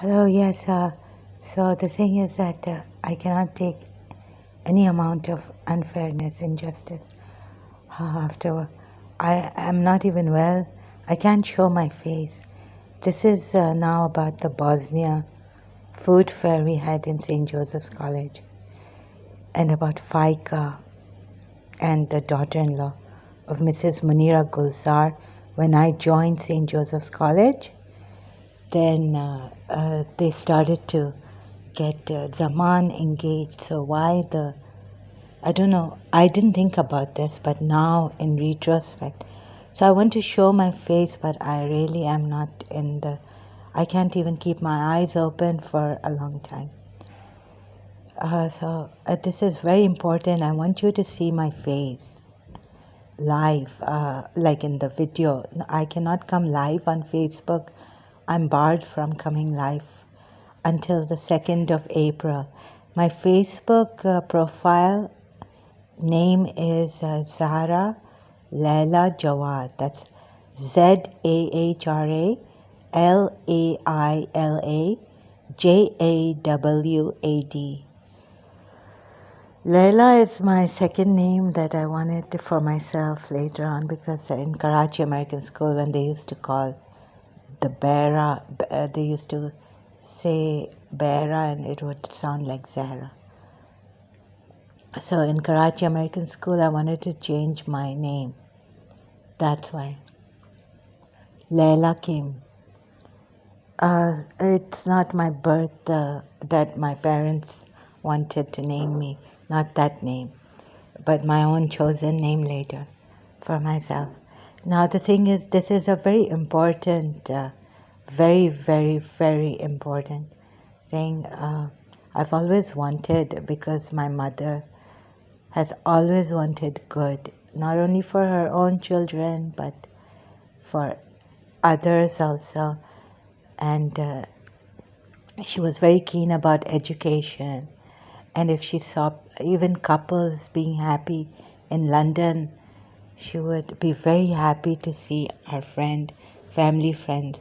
Hello, yes. So the thing is that I cannot take any amount of unfairness, injustice. After I am not even well, I can't show my face. This is now about the Bosnia food fair we had in St. Joseph's College, and about Faiqa and the daughter-in-law of Mrs. Munira Gulzar when I joined St. Joseph's College. Then they started to get Zaman engaged. So why I don't know, I didn't think about this, but now in retrospect. So I want to show my face, but I really am not I can't even keep my eyes open for a long time. This is very important. I want you to see my face live, like in the video. I cannot come live on Facebook. I'm barred from coming live until the 2nd of April. My Facebook profile name is Zahra Laila Jawad. That's ZahraLaila Jawad. Laila is my second name that I wanted for myself later on, because in Karachi American School, when they used to call the Bera, they used to say Bera and it would sound like Zahra. So in Karachi American School, I wanted to change my name. That's why Laila came. It's not my birth that my parents wanted to name me, not that name, but my own chosen name later for myself. Now the thing is, this is a very important, very, very, very important thing. I've always wanted, because my mother has always wanted good, not only for her own children, but for others also. And she was very keen about education. And if she saw even couples being happy in London, she would be very happy to see our family friends,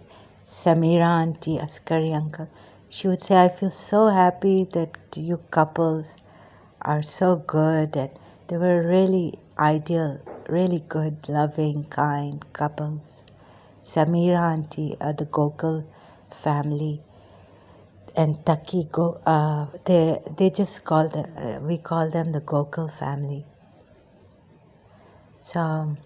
Samira auntie, Askari uncle. She would say, I feel so happy that you couples are so good. And they were really ideal, really good, loving, kind couples. Samira auntie, the Gokul family, and Taki they just call we call them the Gokul family. So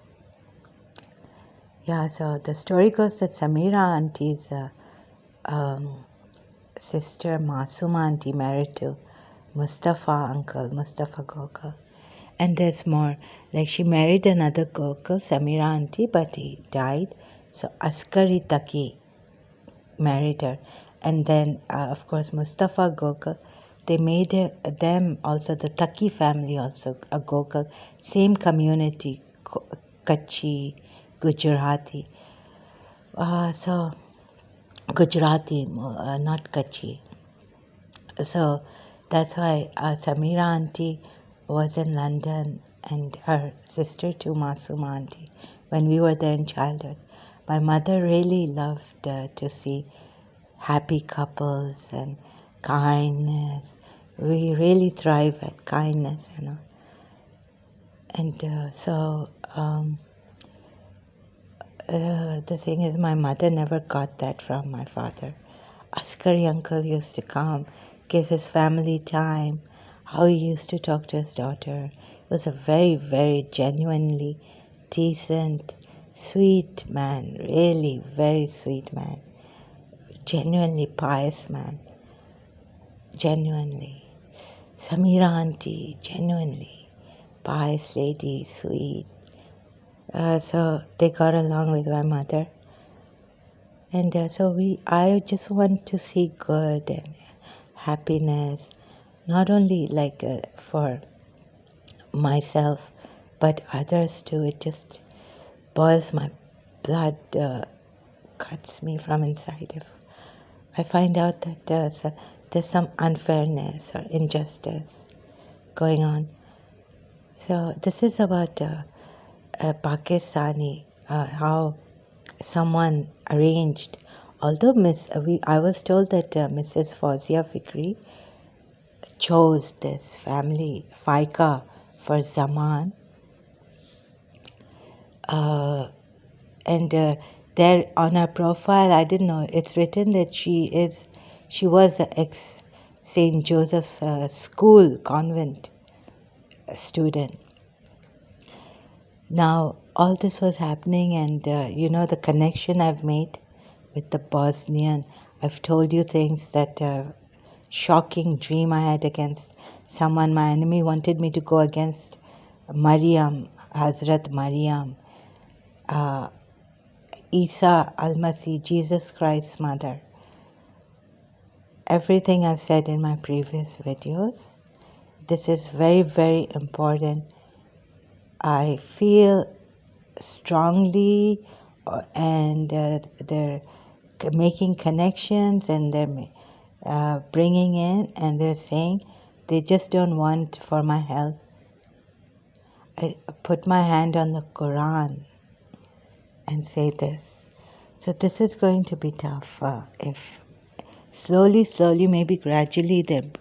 yeah, so the story goes that Samira auntie's sister Masuma auntie married to Mustafa uncle, Mustafa Gokul. And there's more. Like, she married another Gokul, Samira auntie, but he died. So Askari Taki married her. And then, of course, Mustafa Gokul, they made them also, the Taki family also, a Gokul, same community, Kachi, Gujarati. So, Gujarati, not Kachi. So that's why Samira auntie was in London, and her sister too, Masuma auntie, when we were there in childhood. My mother really loved to see happy couples and kindness. We really thrive at kindness, you know. And the thing is, my mother never got that from my father. Askari uncle used to come, give his family time, how he used to talk to his daughter. He was a very, very genuinely decent, sweet man, really very sweet man, genuinely pious man, genuinely. Samira auntie, genuinely pious lady, sweet. So they got along with my mother. And I just want to see good and happiness, not only like for myself, but others too. It just boils my blood, cuts me from inside. If I find out that there's some unfairness or injustice going on. So this is about Pakistani, how someone arranged although I was told that Mrs. Fawzia Fikri chose this family, Faiqa, for Zaman, and there on her profile, I didn't know, it's written that she was an ex St. Joseph's school convent student. Now, all this was happening, and the connection I've made with the Bosnian. I've told you things that shocking dream I had against someone. My enemy wanted me to go against Maryam, Hazrat Maryam, Isa al-Masih, Jesus Christ's mother. Everything I've said in my previous videos, this is very, very important. I feel strongly, and they're making connections, and they're bringing in, and they're saying they just don't want for my health. I put my hand on the Quran and say this. So this is going to be tough. If slowly, maybe gradually, they're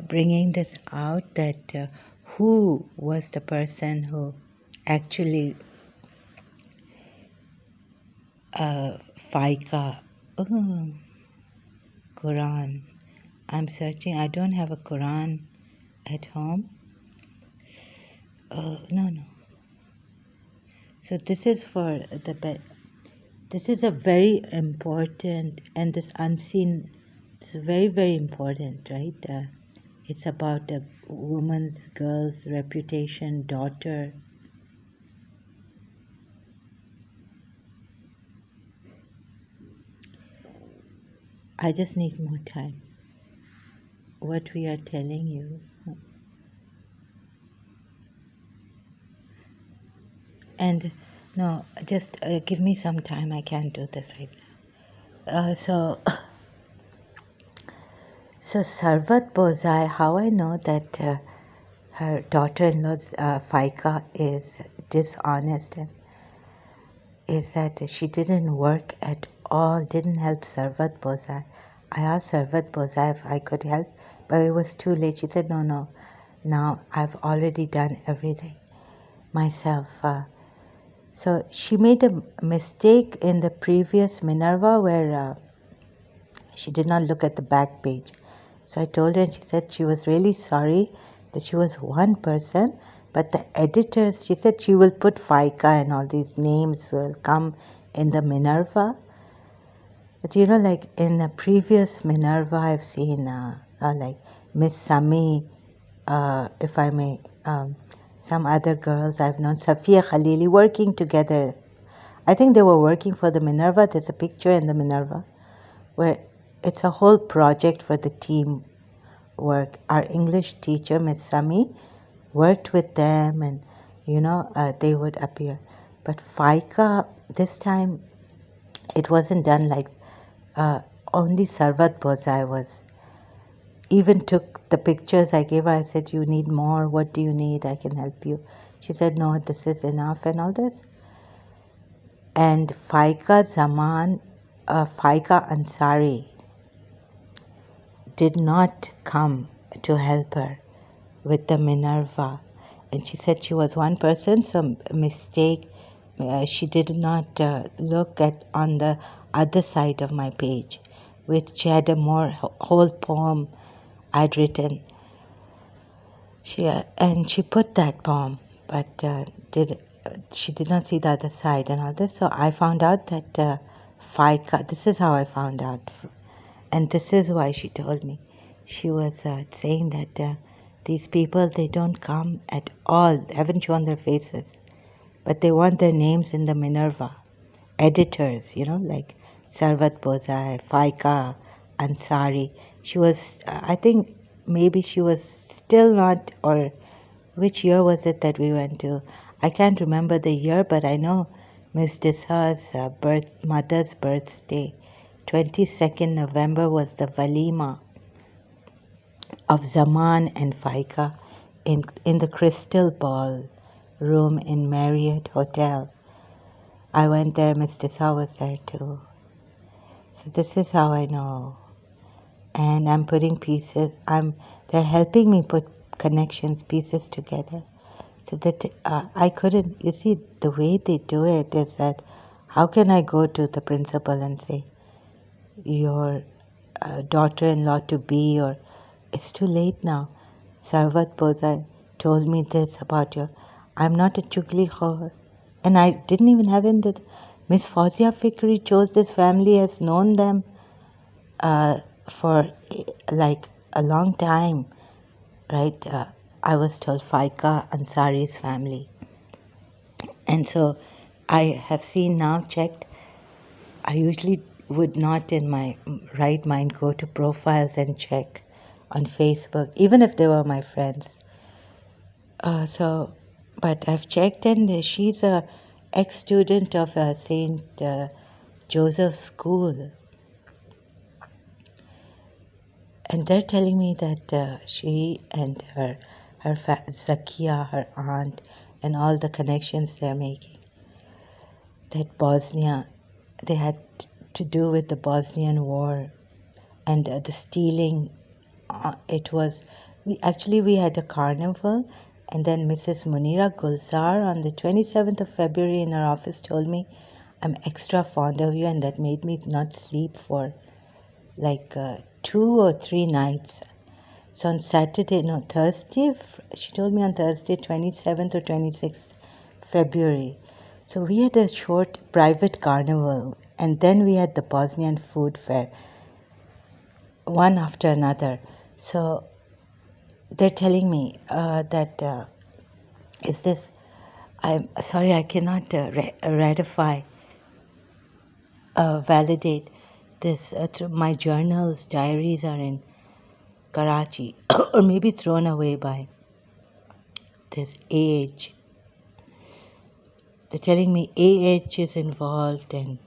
bringing this out, that who was the person who actually Faiqa. Oh, Quran. I'm searching. I don't have a Quran at home. No. So this is for the bed. This is a very important, and this unseen, this is very, very important, right? It's about a woman's, girl's reputation, daughter. I just need more time. What we are telling you. And no, just give me some time. I can't do this right now. So Sarvat Bozai, how I know that her daughter-in-law's Faiqa is dishonest, and is that she didn't work at all, didn't help Sarvat Bozai. I asked Sarvat Bozai if I could help, but it was too late. She said, no, now I've already done everything myself. So she made a mistake in the previous Minerva where she did not look at the back page. So I told her, and she said she was really sorry that she was one person, but the editors, she said she will put Faiqa and all these names will come in the Minerva. But like in the previous Minerva, I've seen like Miss Sami, if I may, some other girls I've known, Safia Khalili, working together. I think they were working for the Minerva. There's a picture in the Minerva where it's a whole project for the team work. Our English teacher, Miss Sami, worked with them, and they would appear. But Faiqa, this time, it wasn't done like only Sarvat Bozai was. Even took the pictures I gave her. I said, you need more. What do you need? I can help you. She said, no, this is enough and all this. And Faiqa Zaman, Faiqa Ansari did not come to help her with the Minerva. And she said she was one person, so mistake. She did not look at on the other side of my page, which had a more whole poem I'd written. She put that poem, but she did not see the other side and all this. So I found out that Faiqa, this is how I found out. And this is why she told me. She was saying that these people, they don't come at all, haven't shown their faces, but they want their names in the Minerva. Editors, like Sarvat Bozai, Faiqa, Ansari. She was, I think maybe she was still not, or which year was it that we went to? I can't remember the year, but I know Miss Disha's mother's birthday. 22nd November was the Walima of Zaman and Faiqa in the Crystal Ball room in Marriott Hotel. I went there, Miss Disha was there too. So this is how I know. And I'm putting pieces. They're helping me put connections, pieces together. So that I couldn't. You see, the way they do it is that, how can I go to the principal and say, your daughter-in-law to be, or it's too late now. Sarvat Bozai told me this about you. I'm not a chugli khor. And I didn't even have in that. Miss Fauzia Fikri chose this family, has known them for like a long time, right? I was told Faiqa Ansari's family. And so I have seen now, checked. I usually would not in my right mind go to profiles and check on Facebook, even if they were my friends. But I've checked, and she's a ex-student of Saint Joseph's School, and they're telling me that she and her Zakia, her aunt, and all the connections they're making. That Bosnia, they had to do with the Bosnian War and the stealing. It was we had a carnival, and then Mrs. Munira Gulzar on the 27th of February in her office told me, I'm extra fond of you, and that made me not sleep for like 2 or 3 nights. So on Thursday, she told me on Thursday, 27th or 26th February. So we had a short private carnival, and then we had the Bosnian food fair, one after another. So they're telling me that is this. I'm sorry, I cannot ratify, validate this. My journals, diaries are in Karachi, or maybe thrown away by this AH. They're telling me AH is involved, and